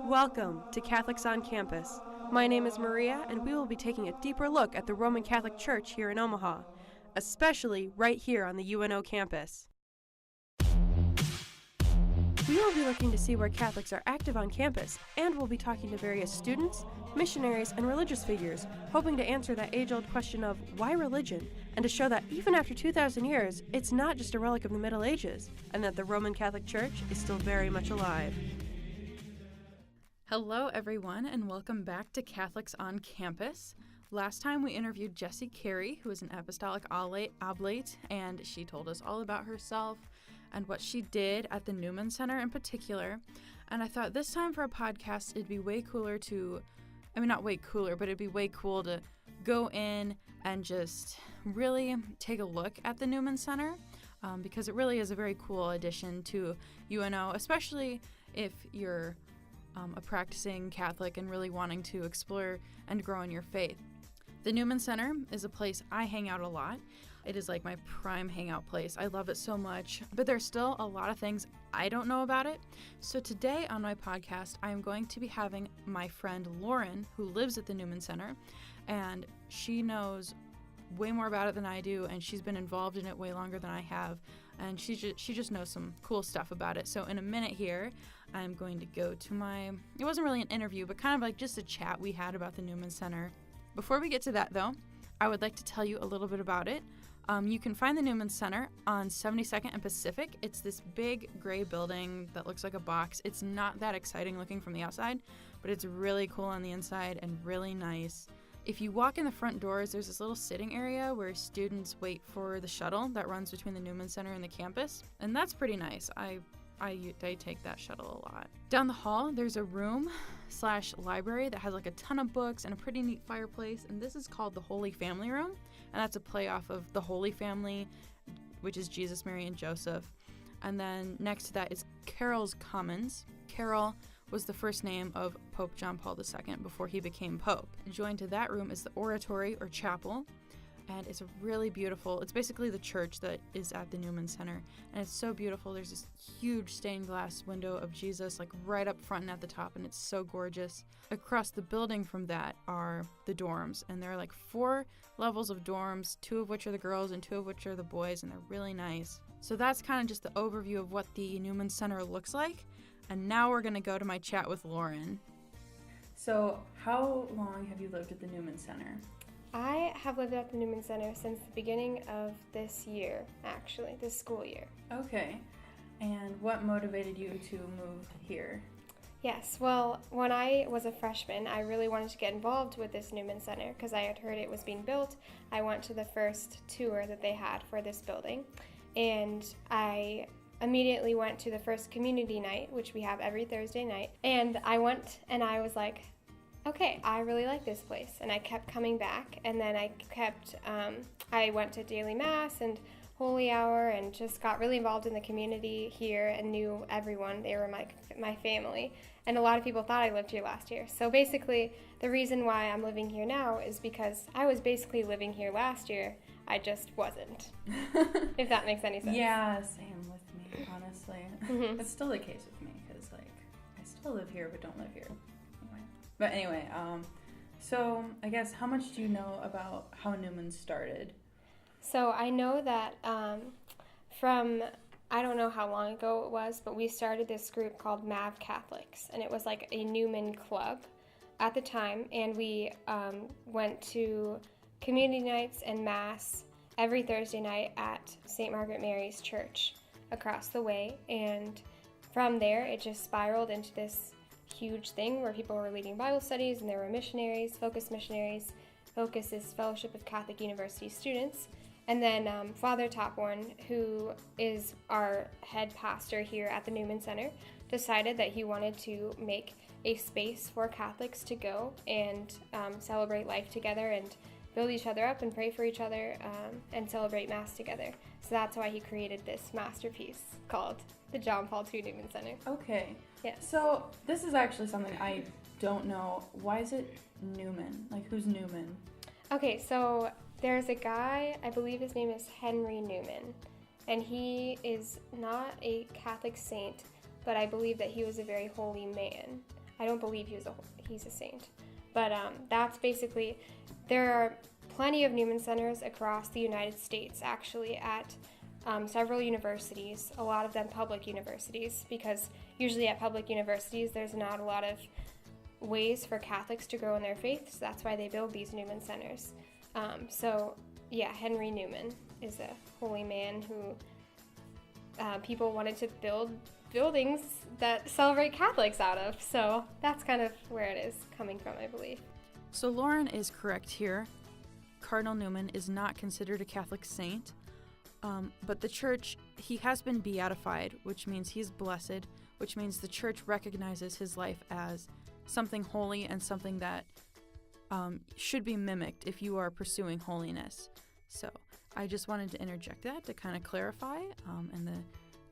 Welcome to Catholics on Campus. My name is Maria, and we will be taking a deeper look at the Roman Catholic Church here in Omaha, especially right here on the UNO campus. We will be looking to see where Catholics are active on campus, and we'll be talking to various students, missionaries, and religious figures, hoping to answer that age-old question of why religion, and to show that even after 2,000 years, it's not just a relic of the Middle Ages, and that the Roman Catholic Church is still very much alive. Hello, everyone, and welcome back to Catholics on Campus. Last time we interviewed Jessie Carey, who is an apostolic oblate, and she told us all about herself and what she did at the Newman Center in particular. And I thought this time for a podcast, it'd be way cooler not way cooler, but it'd be way cool to go in and just really take a look at the Newman Center, because it really is a very cool addition to UNO, especially if you're a practicing Catholic and really wanting to explore and grow in your faith. The Newman Center is a place I hang out a lot. It is like my prime hangout place. I love it so much, but there's still a lot of things I don't know about it. So today on my podcast, I am going to be having my friend Lauren, who lives at the Newman Center, and she knows way more about it than I do, and she's been involved in it way longer than I have, and she just knows some cool stuff about it. So in a minute here, I'm going to go to it wasn't really an interview, but kind of like just a chat we had about the Newman Center. Before we get to that, though, I would like to tell you a little bit about it. You can find the Newman Center on 72nd and Pacific. It's this big gray building that looks like a box. It's not that exciting looking from the outside, but it's really cool on the inside and really nice. If you walk in the front doors, there's this little sitting area where students wait for the shuttle that runs between the Newman Center and the campus, and that's pretty nice. I take that shuttle a lot. Down the hall, there's a room/library that has like a ton of books and a pretty neat fireplace, and this is called the Holy Family Room, and that's a play off of the Holy Family, which is Jesus, Mary, and Joseph. And then next to that is Carol's Commons. Carol was the first name of Pope John Paul II before he became Pope. Joined to that room is the oratory or chapel, and it's it's basically the church that is at the Newman Center, and it's so beautiful. There's this huge stained glass window of Jesus like right up front and at the top, and it's so gorgeous. Across the building from that are the dorms, and there are like 4 levels of dorms, 2 of which are the girls and 2 of which are the boys, and they're really nice. So that's kind of just the overview of what the Newman Center looks like, and now we're going to go to my chat with Lauren. So how long have you lived at the Newman Center? I have lived at the Newman Center since the beginning of this year, actually, this school year. Okay. And what motivated you to move here? Yes, well, when I was a freshman, I really wanted to get involved with this Newman Center because I had heard it was being built. I went to the first tour that they had for this building, and I immediately went to the first community night, which we have every Thursday night, and I went and I was like, okay, I really like this place, and I kept coming back, and then I went to daily mass and holy hour and just got really involved in the community here and knew everyone. They were my family, and a lot of people thought I lived here last year. So basically, the reason why I'm living here now is because I was basically living here last year. I just wasn't, if that makes any sense. Yeah, same with me, honestly. Mm-hmm. It's still the case with me, because I still live here but don't live here. But anyway, so I guess how much do you know about how Newman started? So I know that I don't know how long ago it was, but we started this group called MAV Catholics, and it was like a Newman club at the time, and we went to community nights and mass every Thursday night at St. Margaret Mary's Church across the way, and from there it just spiraled into this huge thing where people were leading Bible studies, and there were missionaries. Focus is Fellowship of Catholic University Students, and then Father Topborn, who is our head pastor here at the Newman Center, decided that he wanted to make a space for Catholics to go and celebrate life together and build each other up and pray for each other and celebrate Mass together. So that's why he created this masterpiece called the John Paul II Newman Center. Okay. Yes. So this is actually something I don't know. Why is it Newman? Like, who's Newman? Okay, so there's a guy, I believe his name is Henry Newman, and he is not a Catholic saint, but I believe that he was a very holy man. I don't believe he's a saint. But that's basically, there are plenty of Newman Centers across the United States, actually, at several universities, a lot of them public universities, because usually at public universities there's not a lot of ways for Catholics to grow in their faith, so that's why they build these Newman Centers. Henry Newman is a holy man who people wanted to build buildings that celebrate Catholics out of, so that's kind of where it is coming from, I believe. So Lauren is correct here. Cardinal Newman is not considered a Catholic saint, but the church, he has been beatified, which means he's blessed, which means the church recognizes his life as something holy and something that should be mimicked if you are pursuing holiness. So I just wanted to interject that to kind of clarify, and the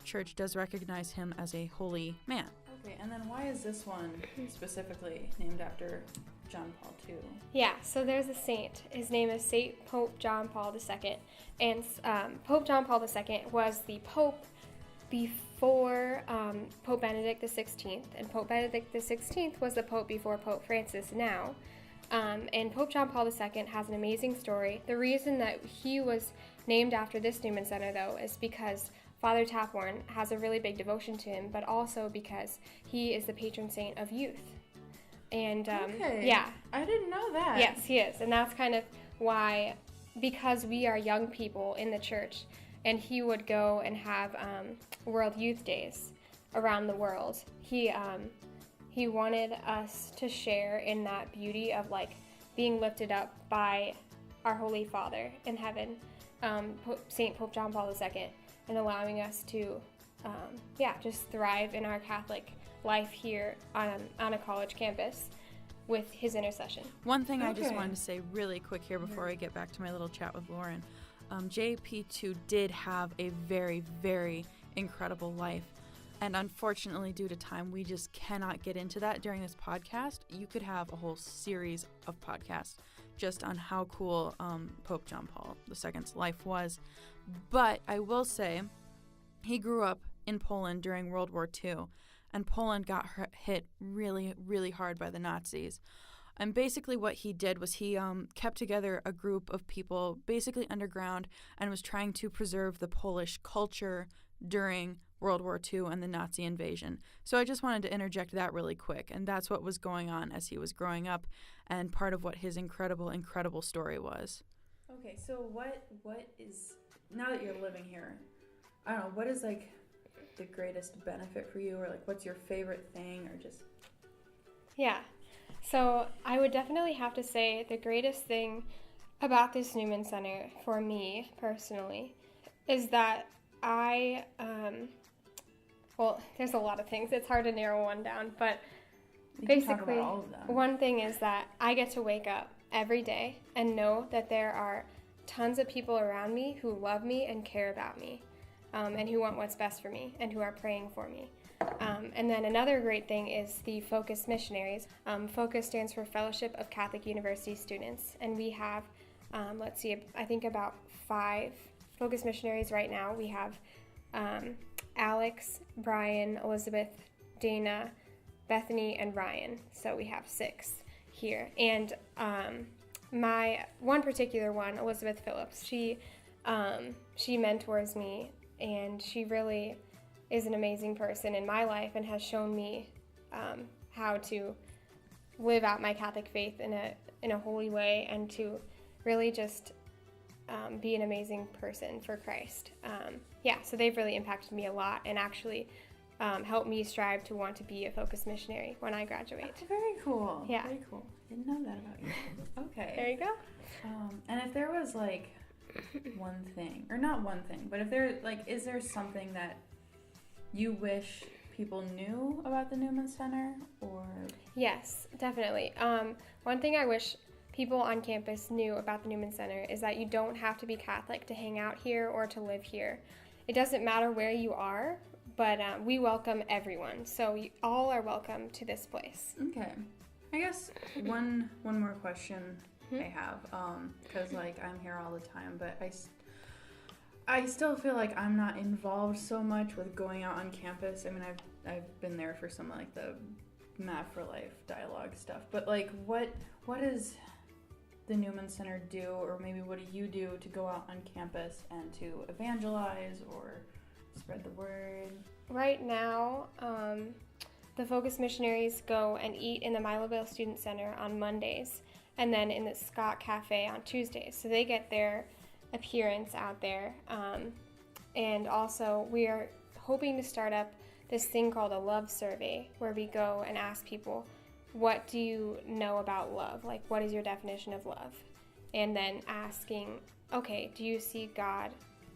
church does recognize him as a holy man. Okay, and then why is this one specifically named after John Paul II? Yeah, so there's a saint. His name is Saint Pope John Paul II, and Pope John Paul II was the pope before Pope Benedict XVI, and Pope Benedict XVI was the pope before Pope Francis now. And Pope John Paul II has an amazing story. The reason that he was named after this Newman Center, though, is because Father Tapwarn has a really big devotion to him, but also because he is the patron saint of youth. And yeah, I didn't know that. Yes, he is, and that's kind of why, because we are young people in the church, and he would go and have World Youth Days around the world. He wanted us to share in that beauty of like being lifted up by our Holy Father in heaven, Saint Pope John Paul II, and allowing us to, just thrive in our Catholic life here on a college campus with his intercession. One thing I just wanted to say really quick here before I get back to my little chat with Lauren. JP2 did have a very, very incredible life. And unfortunately, due to time, we just cannot get into that during this podcast. You could have a whole series of podcasts just on how cool Pope John Paul II's life was. But I will say, he grew up in Poland during World War II, and Poland got hit really, really hard by the Nazis. And basically what he did was he kept together a group of people basically underground and was trying to preserve the Polish culture during World War II and the Nazi invasion. So I just wanted to interject that really quick, and that's what was going on as he was growing up and part of what his incredible, incredible story was. Okay, so what is, now that you're living here, I don't know, what is like the greatest benefit for you, or like what's your favorite thing, or just... Yeah, so I would definitely have to say the greatest thing about this Newman Center for me personally is that there's a lot of things. It's hard to narrow one down, but basically one thing is that I get to wake up every day and know that there are tons of people around me who love me and care about me, and who want what's best for me and who are praying for me. And then another great thing is the Focus Missionaries. Focus stands for Fellowship of Catholic University Students, and we have, I think about 5 Focus Missionaries right now. We have Alex, Brian, Elizabeth, Dana, Bethany, and Ryan. So we have 6 here. And my one particular one, Elizabeth Phillips, she mentors me, and she really is an amazing person in my life and has shown me how to live out my Catholic faith in a holy way, and to really just be an amazing person for Christ. So they've really impacted me a lot, and actually helped me strive to want to be a Focus missionary when I graduate. Very cool. Yeah. Very cool. Didn't know that about you. Okay. There you go. And if there was like one thing, or not one thing, but if there, like, is there something that you wish people knew about the Newman Center, or? Yes, definitely. One thing I wish people on campus knew about the Newman Center is that you don't have to be Catholic to hang out here or to live here. It doesn't matter where you are, but we welcome everyone. So you all are welcome to this place. Okay. I guess one more question I have, because like I'm here all the time, but I still feel like I'm not involved so much with going out on campus. I mean, I've been there for some like the Math for Life dialogue stuff, but like what does the Newman Center do, or maybe what do you do to go out on campus and to evangelize or spread the word? Right now, the Focus Missionaries go and eat in the Miloville Student Center on Mondays, and then in the Scott Cafe on Tuesdays. So they get their appearance out there. And also, we are hoping to start up this thing called a love survey, where we go and ask people, what do you know about love? Like, what is your definition of love? And then asking, okay, do you see God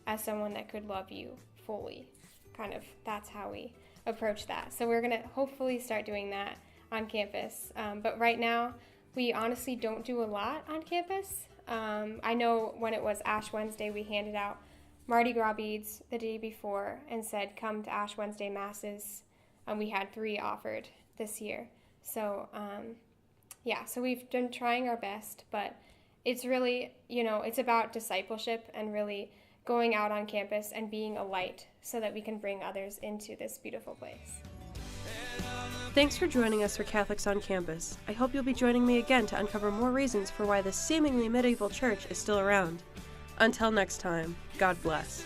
as someone that could love you fully? Kind of, that's how we approach that. So we're going to hopefully start doing that on campus. But right now, we honestly don't do a lot on campus. I know when it was Ash Wednesday, we handed out Mardi Gras beads the day before and said, come to Ash Wednesday Masses. We had 3 offered this year. So, so we've been trying our best, but it's really, it's about discipleship and really going out on campus and being a light so that we can bring others into this beautiful place. Thanks for joining us for Catholics on Campus. I hope you'll be joining me again to uncover more reasons for why this seemingly medieval church is still around. Until next time, God bless.